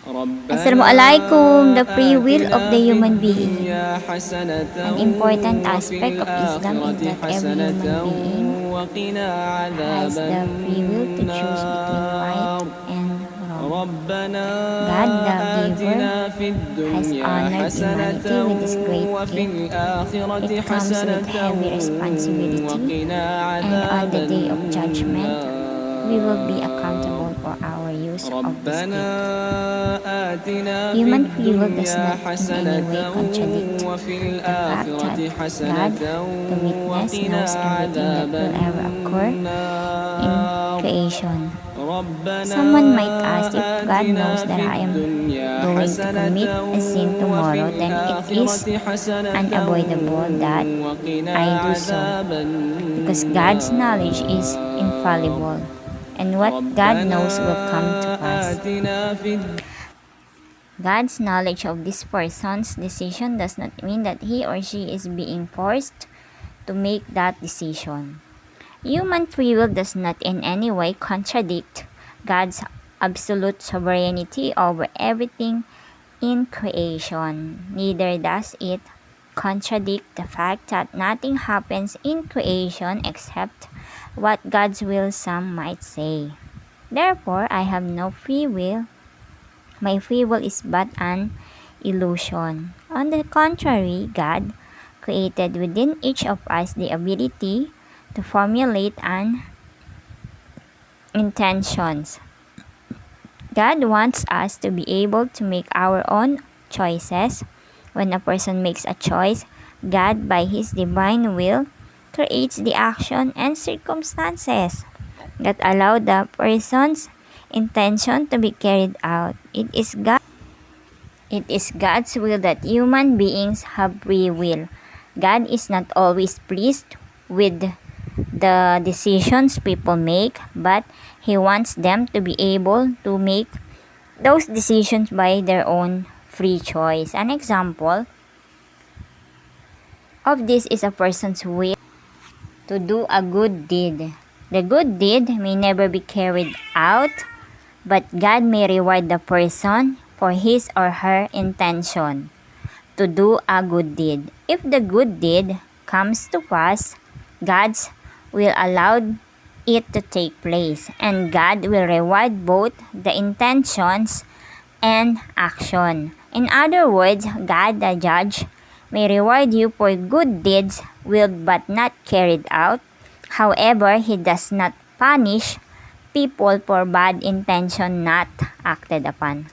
Assalamualaikum, the free will of the human being. An important aspect of Islam is that every human being has the free will to choose between right and wrong. God, the giver, has honored humanity with this great gift. It comes with heavy responsibility, and on the day of judgment, we will be accountable for our use of this gift. Human free will does not in any way contradict the fact that God, the witness, knows everything that will ever occur in creation. Someone might ask, if God knows that I am going to commit a sin tomorrow, then it is unavoidable that I do so, because God's knowledge is infallible, and what God knows will come to pass. God's knowledge of this person's decision does not mean that he or she is being forced to make that decision. Human free will does not in any way contradict God's absolute sovereignty over everything in creation. Neither does it contradict the fact that nothing happens in creation except what God's will, some might say. Therefore, I have no free will. My free will is but an illusion. On the contrary, God created within each of us the ability to formulate an intentions. God wants us to be able to make our own choices. When a person makes a choice, God, by His divine will, creates the action and circumstances that allow the person's intention to be carried out. It is God's will that human beings have free will. God is not always pleased with the decisions people make, but He wants them to be able to make those decisions by their own free choice. An example of this is a person's will to do a good deed. The good deed may never be carried out, but God may reward the person for his or her intention to do a good deed. If the good deed comes to pass, God will allow it to take place, and God will reward both the intentions and action. In other words, God, the judge, may reward you for good deeds willed but not carried out. However, He does not punish people for bad intention not acted upon.